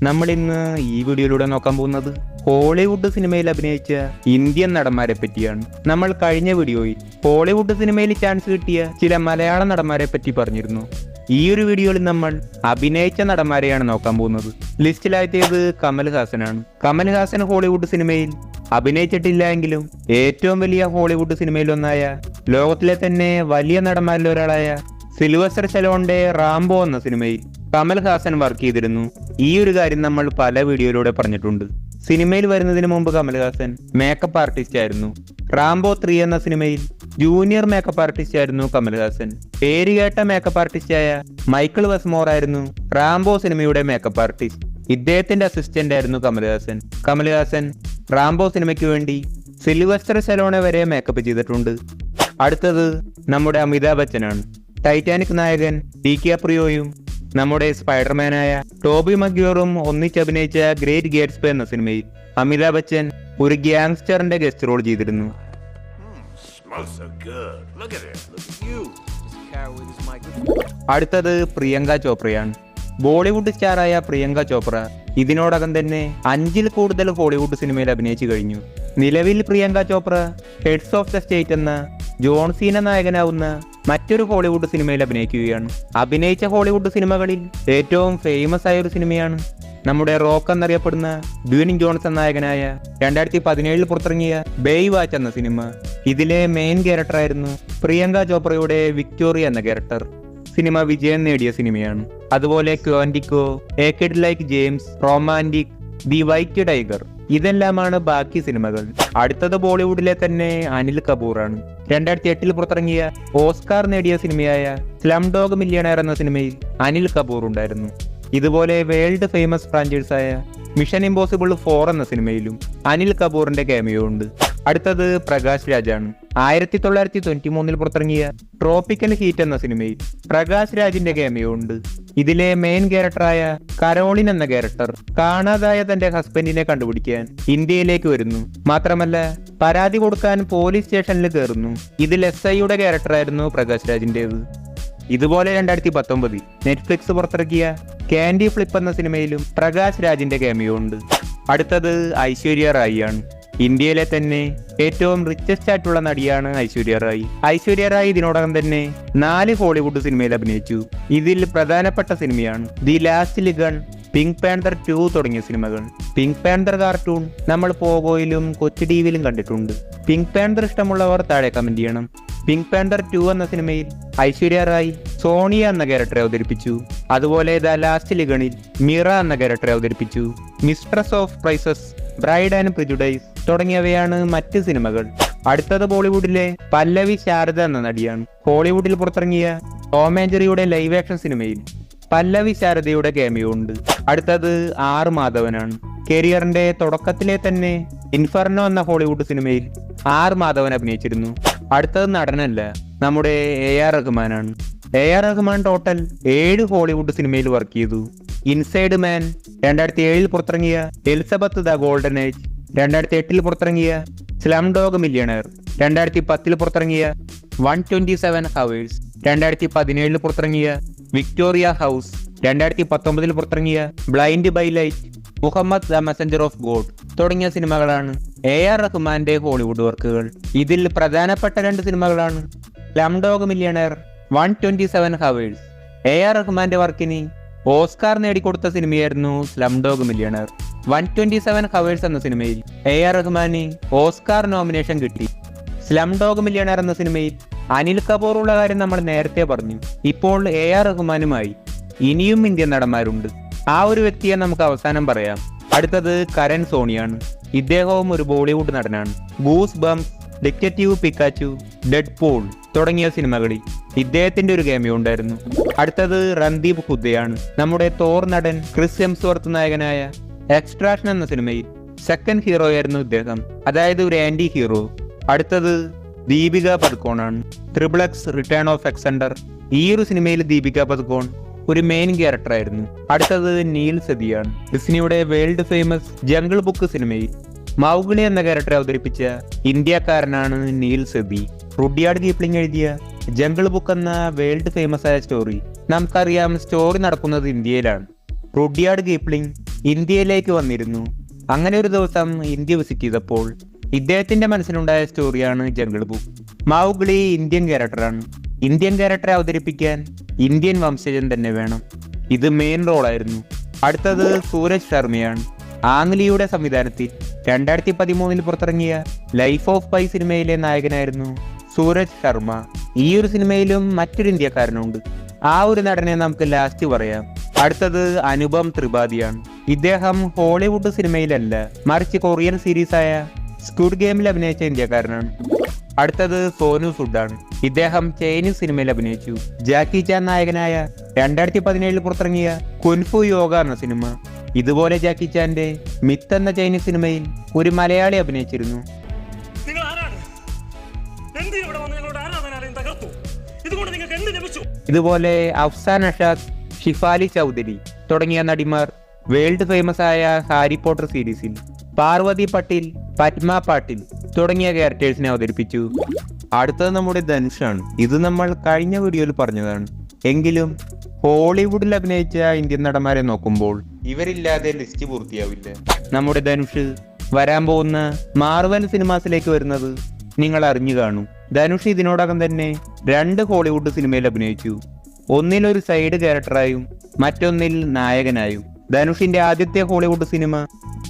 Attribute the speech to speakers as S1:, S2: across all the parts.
S1: നമ്മൾ ഇന്ന് ഈ വീഡിയോയിലൂടെ നോക്കാൻ പോകുന്നത് ഹോളിവുഡ് സിനിമയിൽ അഭിനയിച്ച ഇന്ത്യൻ നടന്മാരെ പറ്റിയാണ്. നമ്മൾ കഴിഞ്ഞ വീഡിയോയിൽ ഹോളിവുഡ് സിനിമയിൽ ചാൻസ് കിട്ടിയ ചില മലയാള നടന്മാരെ പറ്റി പറഞ്ഞിരുന്നു. ഈ ഒരു വീഡിയോയിൽ നമ്മൾ അഭിനയിച്ച നടന്മാരെയാണ് നോക്കാൻ പോകുന്നത്. ലിസ്റ്റിലായത് കമൽഹാസനാണ്. കമൽഹാസൻ ഹോളിവുഡ് സിനിമയിൽ അഭിനയിച്ചിട്ടില്ല എങ്കിലും ഏറ്റവും വലിയ ഹോളിവുഡ് സിനിമയിലൊന്നായ ലോകത്തിലെ തന്നെ വലിയ നടന്മാരിൽ ഒരാളായ സിൽവസ്റ്റർ സ്റ്റലോണിന്റെ റാംബോ എന്ന സിനിമയിൽ കമൽഹാസൻ വർക്ക് ചെയ്തിരുന്നു. ഈ ഒരു കാര്യം നമ്മൾ പല വീഡിയോയിലൂടെ പറഞ്ഞിട്ടുണ്ട്. സിനിമയിൽ വരുന്നതിന് മുമ്പ് കമൽഹാസൻ മേക്കപ്പ് ആർട്ടിസ്റ്റ് ആയിരുന്നു. റാംബോ 3 എന്ന സിനിമയിൽ ജൂനിയർ മേക്കപ്പ് ആർട്ടിസ്റ്റ് ആയിരുന്നു കമൽഹാസൻ. പേരുകേട്ട മേക്കപ്പ് ആർട്ടിസ്റ്റായ മൈക്കിൾ വെസ്മോർ ആയിരുന്നു റാംബോ സിനിമയുടെ മേക്കപ്പ് ആർട്ടിസ്റ്റ്. ഇദ്ദേഹത്തിന്റെ അസിസ്റ്റന്റ് ആയിരുന്നു കമൽഹാസൻ. കമൽഹാസൻ റാംബോ സിനിമയ്ക്ക് വേണ്ടി സിൽവസ്റ്റർ സ്റ്റലോണെ വരെ മേക്കപ്പ് ചെയ്തിട്ടുണ്ട്. അടുത്തത് നമ്മുടെ അമിതാഭ് ബച്ചനാണ്. ടൈറ്റാനിക് നായകൻ ഡികാപ്രിയോയും നമ്മുടെ സ്പൈഡർമാനായ ടോബി മഗ്വയറും ഒന്നിച്ചഭിനയിച്ച ഗ്രേറ്റ് ഗേറ്റ്സ്ബേ എന്ന സിനിമയിൽ അമിതാഭ് ബച്ചൻ ഒരു ഗ്യാങ്സ്റ്ററിന്റെ ഗസ്റ്റ് റോൾ ചെയ്തിരുന്നു. അടുത്തത് പ്രിയങ്ക ചോപ്രയാണ്. ബോളിവുഡ് സ്റ്റാറായ പ്രിയങ്ക ചോപ്ര ഇതിനോടകം തന്നെ 5ൽ കൂടുതൽ ഹോളിവുഡ് സിനിമയിൽ അഭിനയിച്ചു കഴിഞ്ഞു. നിലവിൽ Priyanka Chopra heads of the state എന്ന ജോൺ സീന നായകനാവുന്ന മറ്റൊരു ഹോളിവുഡ് സിനിമയിൽ അഭിനയിക്കുകയാണ്. അഭിനയിച്ച ഹോളിവുഡ് സിനിമകളിൽ ഏറ്റവും ഫേമസ് ആയ ഒരു സിനിമയാണ് നമ്മുടെ റോക്ക് എന്നറിയപ്പെടുന്ന ഡ്യൂൻ ജോൺസൺ നായകനായ 2017 പുറത്തിറങ്ങിയ ബേയ് വാച്ച് എന്ന സിനിമ. ഇതിലെ മെയിൻ ക്യാരക്ടറായിരുന്നു പ്രിയങ്ക ചോപ്രയുടെ വിക്ടോറിയ എന്ന ക്യാരക്ടർ. സിനിമ വിജയം നേടിയ സിനിമയാണ്. അതുപോലെ Quantico, a kid like James, romantic, the white tiger ഇതെല്ലാമാണ് ബാക്കി സിനിമകൾ. അടുത്തത് ബോളിവുഡിലെ തന്നെ അനിൽ കപൂറാണ്. 2008 പുറത്തിറങ്ങിയ ഓസ്കാർ നേടിയ സിനിമയായ സ്ലം ഡോഗ് മില്യണയർ എന്ന സിനിമയിൽ അനിൽ കപൂർ ഉണ്ടായിരുന്നു. ഇതുപോലെ വേൾഡ് ഫേമസ് ഫ്രാഞ്ചൈസായ മിഷൻ ഇമ്പോസിബിൾ 4 എന്ന സിനിമയിലും അനിൽ കപൂറിന്റെ ക്യാമിയോ ഉണ്ട്. അടുത്തത് പ്രകാശ് രാജാണ്. 1993 പുറത്തിറങ്ങിയ ട്രോപ്പിക്കൽ ഹീറ്റ് എന്ന സിനിമയിൽ പ്രകാശ് രാജിന്റെ ക്യാമിയോ ഉണ്ട്. ഇതിലെ മെയിൻ ക്യാരക്ടറായ കരോളിൻ എന്ന ക്യാരക്ടർ കാണാതായ തന്റെ ഹസ്ബൻഡിനെ കണ്ടുപിടിക്കാൻ ഇന്ത്യയിലേക്ക് വരുന്നു. മാത്രമല്ല പരാതി കൊടുക്കാൻ പോലീസ് സ്റ്റേഷനിൽ കയറുന്നു. ഇതിൽ SIയുടെ ക്യാരക്ടറായിരുന്നു പ്രകാശ് രാജിന്റേത്. ഇതുപോലെ 2019 നെറ്റ്ഫ്ലിക്സ് പുറത്തിറക്കിയ കാൻഡി ഫ്ലിപ്പ് എന്ന സിനിമയിലും പ്രകാശ് രാജിന്റെ ക്യാമിയോ ഉണ്ട്. അടുത്തത് ഐശ്വര്യ റായി ആണ്. ഇന്ത്യയിലെ തന്നെ ഏറ്റവും റിച്ചസ്റ്റ് ആയിട്ടുള്ള നടിയാണ് ഐശ്വര്യ റായി. ഐശ്വര്യ റായി ഇതിനോടകം തന്നെ 4 ഹോളിവുഡ് സിനിമയിൽ അഭിനയിച്ചു. ഇതിൽ പ്രധാനപ്പെട്ട സിനിമയാണ് ദി ലാസ്റ്റ് ലിഗൺ, പിങ്ക് പാന്തർ 2 തുടങ്ങിയ സിനിമകൾ. പിങ്ക് പാന്തർ കാർട്ടൂൺ നമ്മൾ പോഗോയിലും കൊച്ചു ടിവിയിലും കണ്ടിട്ടുണ്ട്. പിങ്ക് പാന്തർ ഇഷ്ടമുള്ളവർ താഴെ കമന്റ് ചെയ്യണം. പിങ്ക് പാന്തർ 2 എന്ന സിനിമയിൽ ഐശ്വര്യ റായി സോണിയ എന്ന ക്യാരക്ടറെ അവതരിപ്പിച്ചു. അതുപോലെ ദ ലാസ്റ്റ് ലിഗണിൽ മിറ എന്ന ക്യാരക്ടറെ അവതരിപ്പിച്ചു. മിസ്ട്രസ് ഓഫ് പ്രൈസസ്, ബ്രൈഡ് ആൻഡ് പ്രിജുഡൈസ് തുടങ്ങിയവയാണ് മറ്റ് സിനിമകൾ. അടുത്തത് ബോളിവുഡിലെ പല്ലവി ശാരദ എന്ന നടിയാണ്. ഹോളിവുഡിൽ പുറത്തിറങ്ങിയ ടോം ആൻഡ് ജെറിയുടെ ലൈവ് ആക്ഷൻ സിനിമയിൽ പല്ലവി ശാരദയുടെ ക്യാമിയോ ഉണ്ട്. അടുത്തത് R മാധവനാണ്. കരിയറിന്റെ തുടക്കത്തിലെ തന്നെ ഇൻഫർണോ എന്ന ഹോളിവുഡ് സിനിമയിൽ R മാധവൻ അഭിനയിച്ചിരുന്നു. അടുത്തത് നടനല്ല, നമ്മുടെ AR റഹ്മാനാണ്. AR Rahman total 7 Hollywood സിനിമയിൽ വർക്ക് ചെയ്തു. ഇൻസൈഡ് മാൻ, 2007 പുറത്തിറങ്ങിയ എലിസബത്ത് ദ ഗോൾഡൻ ഏജ്, 2008 പുറത്തിറങ്ങിയ സ്ലം ഡോഗ് മില്യണയർ, 2010 പുറത്തിറങ്ങിയ 127 ഹവേഴ്സ്, 2017 പുറത്തിറങ്ങിയ വിക്ടോറിയ ഹൗസ്, 2019 പുറത്തിറങ്ങിയ blind by light, Muhammad the messenger of God തുടങ്ങിയ സിനിമകളാണ് AR റഹ്മാന്റെ ഹോളിവുഡ് വർക്കുകൾ. ഇതിൽ പ്രധാനപ്പെട്ട 2 സിനിമകളാണ് slumdog millionaire, 127 hours. AR റഹ്മാന്റെ വർക്കിന് ഓസ്കാർ നേടിക്കൊടുത്ത സിനിമയായിരുന്നു സ്ലം ഡോഗ് മില്യണയർ. 127 ഹവേഴ്സ് എന്ന സിനിമയിൽ AR റഹ്മാന് ഓസ്കാർ നോമിനേഷൻ കിട്ടി. സ്ലം ഡോഗ് മില്യണയർ എന്ന സിനിമയിൽ അനിൽ കപൂർ ഉള്ള കാര്യം നമ്മൾ നേരത്തെ പറഞ്ഞു. ഇപ്പോൾ AR റഹ്മാനുമായി ഇനിയും ഇന്ത്യൻ നടന്മാരുണ്ട്. ആ ഒരു വ്യക്തിയെ നമുക്ക് അവസാനം പറയാം. അടുത്തത് കരൺ സോണിയാണ്. ഇദ്ദേഹവും ഒരു ബോളിവുഡ് നടനാണ്. Goosebumps, detective Pikachu, Deadpool തുടങ്ങിയ സിനിമകളിൽ ഇദ്ദേഹത്തിന്റെ ഒരു ക്യാമിയോ ഉണ്ടായിരുന്നു. അടുത്തത് രൺദീപ് ഹുഡയാണ്. നമ്മുടെ തോർ നടൻ ക്രിസ് ഹെംസ്വർത്ത് നായകനായ എക്സ്ട്രാക്ഷൻ എന്ന സിനിമയിൽ സെക്കൻഡ് ഹീറോ ആയിരുന്നു ഇദ്ദേഹം, അതായത് ഒരു ആന്റി ഹീറോ. അടുത്തത് Deepika പദുക്കോണാണ്. XXX return of Xender ഈ ഒരു സിനിമയിൽ ദീപിക പദുക്കോൺ ഒരു മെയിൻ ക്യാരക്ടർ ആയിരുന്നു. അടുത്തത് നീൽ സതിയാണ്. ഡിസ്നിയുടെ വേൾഡ് ഫേമസ് ജംഗിൾ ബുക്ക് സിനിമയിൽ മൗഗ്ലി എന്ന ക്യാരക്ടറെ അവതരിപ്പിച്ച ഇന്ത്യക്കാരനാണ് നീൽ സതി. റുഡിയാർഡ് കീപ്ലിംഗ് എഴുതിയ ജംഗിൾ ബുക്ക് എന്ന വേൾഡ് ഫേമസ് ആയ സ്റ്റോറി നമുക്കറിയാം. സ്റ്റോറി നടക്കുന്നത് ഇന്ത്യയിലാണ്. റുഡിയാർഡ് കീപ്ലിംഗ് ഇന്ത്യയിലേക്ക് വന്നിരുന്നു. അങ്ങനെ ഒരു ദിവസം ഇന്ത്യ വിസിറ്റ് ചെയ്തപ്പോൾ ഇദ്ദേഹത്തിന്റെ മനസ്സിലുണ്ടായ സ്റ്റോറിയാണ് ജംഗിൾ ബുക്ക്. മൗഗ്ലി ഇന്ത്യൻ ക്യാരക്ടറാണ്. ഇന്ത്യൻ ക്യാരക്ടറെ അവതരിപ്പിക്കാൻ ഇന്ത്യൻ വംശജൻ തന്നെ വേണം. ഇത് മെയിൻ റോളായിരുന്നു. അടുത്തത് സൂരജ് ശർമ്മയാണ്. ആംഗ്ലിയുടെ സംവിധാനത്തിൽ 2013 പുറത്തിറങ്ങിയ ലൈഫ് ഓഫ് പൈ സിനിമയിലെ നായകനായിരുന്നു സൂരജ് ശർമ്മ. ഈ ഒരു സിനിമയിലും മറ്റൊരു ഇന്ത്യക്കാരനുണ്ട്. ആ ഒരു നടനെ നമുക്ക് ലാസ്റ്റ് പറയാം. അടുത്തത് അനുപം ത്രിപാഠിയാണ്. ഇദ്ദേഹം ഹോളിവുഡ് സിനിമയിലല്ല, മറിച്ച് കൊറിയൻ സീരീസായ സ്ക്വിഡ് ഗെയിമിൽ അഭിനയിച്ച ഇന്ത്യക്കാരനാണ്. അടുത്തത് സോനു സുഡാണ്. ഇദ്ദേഹം ചൈനീസ് സിനിമയിൽ അഭിനയിച്ചു. ജാക്കി ചാൻ നായകനായ 2017 പുറത്തിറങ്ങിയ കുൻഫു യോഗ എന്ന സിനിമ. ഇതുപോലെ ജാക്കി ചാന്റെ മിത്ത് എന്ന ചൈനീസ് സിനിമയിൽ ഒരു മലയാളി അഭിനയിച്ചിരുന്നു. ഇതുപോലെ അഫ്സാൻ അഷാദ്, ഷിഫാലി ചൗധരി തുടങ്ങിയ നടിമാർ വേൾഡ് ഫേമസ് ആയ ഹാരി പോട്ടർ സീരീസിൽ പാർവതി പട്ടേൽ, പത്മ പാട്ടിൽ തുടങ്ങിയ ക്യാരക്ടേഴ്സിനെ അവതരിപ്പിച്ചു. അടുത്തത് നമ്മുടെ ധനുഷാണ്. ഇത് നമ്മൾ കഴിഞ്ഞ വീഡിയോയിൽ പറഞ്ഞതാണ്. എങ്കിലും ഹോളിവുഡിൽ അഭിനയിച്ച ഇന്ത്യൻ നടന്മാരെ നോക്കുമ്പോൾ ഇവരില്ലാതെ ലിസ്റ്റ് പൂർത്തിയാവില്ല. നമ്മുടെ ധനുഷ് വരാൻ പോകുന്ന മാർവൽ സിനിമാസിലേക്ക് വരുന്നത് നിങ്ങൾ അറിഞ്ഞു കാണും. ധനുഷ് ഇതിനോടകം തന്നെ 2 ഹോളിവുഡ് സിനിമയിൽ അഭിനയിച്ചു. ഒന്നിൽ ഒരു സൈഡ് ക്യാരക്ടറായും മറ്റൊന്നിൽ നായകനായും. ധനുഷിന്റെ ആദ്യത്തെ ഹോളിവുഡ് സിനിമ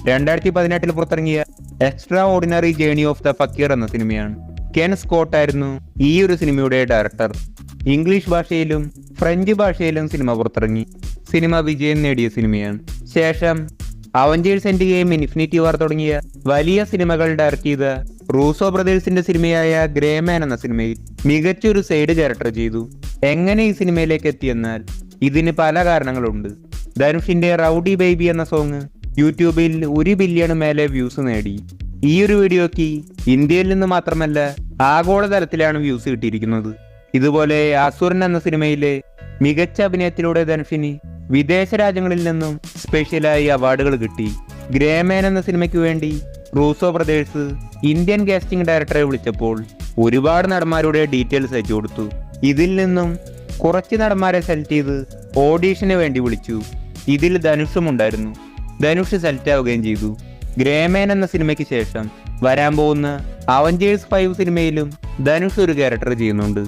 S1: 2018 പുറത്തിറങ്ങിയ extraordinary journey of the fakir എന്ന സിനിമയാണ്. കെൻ സ്കോട്ട് ആയിരുന്നു ഈ ഒരു സിനിമയുടെ ഡയറക്ടർ. ഇംഗ്ലീഷ് ഭാഷയിലും ഫ്രഞ്ച് ഭാഷയിലും സിനിമ പുറത്തിറങ്ങി. സിനിമ വിജയം നേടിയ സിനിമയാണ്. ശേഷം Avengers Endgame, infinity war തുടങ്ങിയ വലിയ സിനിമകൾ ഡയറക്ട് ചെയ്ത റൂസോ ബ്രദേഴ്സിന്റെ സിനിമയായ ഗ്രേമാൻ എന്ന സിനിമയിൽ മികച്ചൊരു സൈഡ് ക്യാരക്ടർ ചെയ്തു. എങ്ങനെ ഈ സിനിമയിലേക്ക് എത്തിയെന്നാൽ ഇതിന് പല കാരണങ്ങളുണ്ട്. ധനുഷിന്റെ റൗഡി ബേബി എന്ന സോങ് യൂട്യൂബിൽ 1 ബില്യൺ മേലെ വ്യൂസ് നേടി. ഈ ഒരു വീഡിയോക്ക് ഇന്ത്യയിൽ നിന്ന് മാത്രമല്ല ആഗോളതലത്തിലാണ് വ്യൂസ് കിട്ടിയിരിക്കുന്നത്. ഇതുപോലെ അസുരൻ എന്ന സിനിമയിലെ മികച്ച അഭിനയത്തിലൂടെ ധനുഷിന് വിദേശ രാജ്യങ്ങളിൽ നിന്നും സ്പെഷ്യലായി അവാർഡുകൾ കിട്ടി. ഗ്രേമാൻ എന്ന സിനിമയ്ക്ക് വേണ്ടി റൂസോ ബ്രദേഴ്സ് ഇന്ത്യൻ കാസ്റ്റിംഗ് ഡയറക്ടറെ വിളിച്ചപ്പോൾ ഒരുപാട് നടന്മാരുടെ ഡീറ്റെയിൽസ് അയച്ചു കൊടുത്തു. ഇതിൽ നിന്നും കുറച്ച് നടന്മാരെ സെലക്ട് ചെയ്ത് ഓഡീഷന് വേണ്ടി വിളിച്ചു. ഇതിൽ ധനുഷും ഉണ്ടായിരുന്നു. ധനുഷ് സെലക്ട് ആവുകയും ചെയ്തു. ഗ്രേമാൻ എന്ന സിനിമയ്ക്ക് ശേഷം വരാൻ പോകുന്ന അവഞ്ചേഴ്സ് 5 സിനിമയിലും ധനുഷ് ഒരു ക്യാരക്ടർ ചെയ്യുന്നുണ്ട്.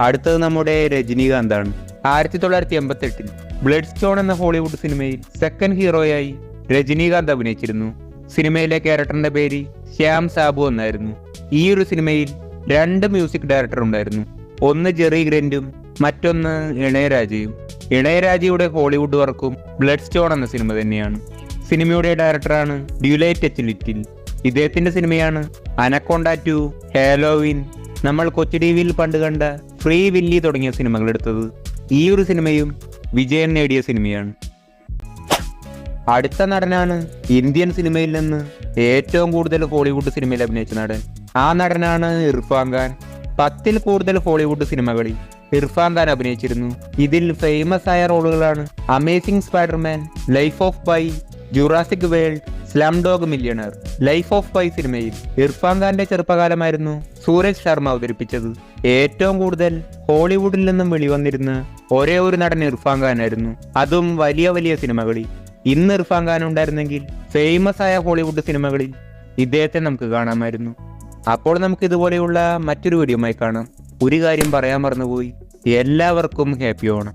S1: അടുത്തത് നമ്മുടെ രജനീകാന്താണ്. 1988 ബ്ലഡ് സ്റ്റോൺ എന്ന ഹോളിവുഡ് സിനിമയിൽ സെക്കൻഡ് ഹീറോയായി രജനീകാന്ത് അഭിനയിച്ചിരുന്നു. സിനിമയിലെ ക്യാരക്ടറിന്റെ പേര് ശ്യാം സാബു എന്നായിരുന്നു. ഈ ഒരു സിനിമയിൽ 2 മ്യൂസിക് ഡയറക്ടർ ഉണ്ടായിരുന്നു. ഒന്ന് ജെറി ഗ്രന്റും മറ്റൊന്ന് ഇളയരാജയും. ഇളയരാജയുടെ ഹോളിവുഡ് വർക്കും ബ്ലഡ് സ്റ്റോൺ എന്ന സിനിമ തന്നെയാണ്. സിനിമയുടെ ഡയറക്ടറാണ് ഡ്യൂലൈറ്റ് എച്ച് ലിറ്റിൽ. ഇദ്ദേഹത്തിന്റെ സിനിമയാണ് അനക്കൊണ്ട 2, ഹാലോവിൻ, നമ്മൾ കൊച്ചു ടിവിയിൽ പണ്ട് കണ്ട ഫ്രീ വില്ലി തുടങ്ങിയ സിനിമകൾ എടുത്തത്. ഈ ഒരു സിനിമയും വിജയം നേടിയ സിനിമയാണ്. അടുത്ത നടനാണ് ഇന്ത്യൻ സിനിമയിൽ നിന്ന് ഏറ്റവും കൂടുതൽ ഹോളിവുഡ് സിനിമയിൽ അഭിനയിച്ച നടൻ. ആ നടനാണ് ഇർഫാൻ ഖാൻ. 10ൽ കൂടുതൽ ഹോളിവുഡ് സിനിമകളിൽ ഇർഫാൻ ഖാൻ അഭിനയിച്ചിരുന്നു. ഇതിൽ ഫേമസ് ആയ റോളുകളാണ് amazing Spiderman, life of Pi, Jurassic world, slumdog millionaire. Life of Pi സിനിമയിൽ ഇർഫാൻ ഖാന്റെ ചെറുപ്പകാലമായിരുന്നു സൂരജ് ശർമ്മ അവതരിപ്പിച്ചത്. ഏറ്റവും കൂടുതൽ ഹോളിവുഡിൽ നിന്നും വെളിവന്നിരുന്ന ഒരേ ഒരു നടൻ ഇർഫാൻ ഖാൻ ആയിരുന്നു, അതും വലിയ വലിയ സിനിമകളിൽ. ഇന്ന് ഇർഫാൻ ഖാൻ ഉണ്ടായിരുന്നെങ്കിൽ ഫേമസ് ആയ ഹോളിവുഡ് സിനിമകളിൽ ഇദ്ദേഹത്തെ നമുക്ക് കാണാമായിരുന്നു. അപ്പോൾ നമുക്ക് ഇതുപോലെയുള്ള മറ്റൊരു വീഡിയോയുമായി കാണാം. ഒരു കാര്യം പറയാൻ മറന്നുപോയി, എല്ലാവർക്കും ഹാപ്പി ഓണം.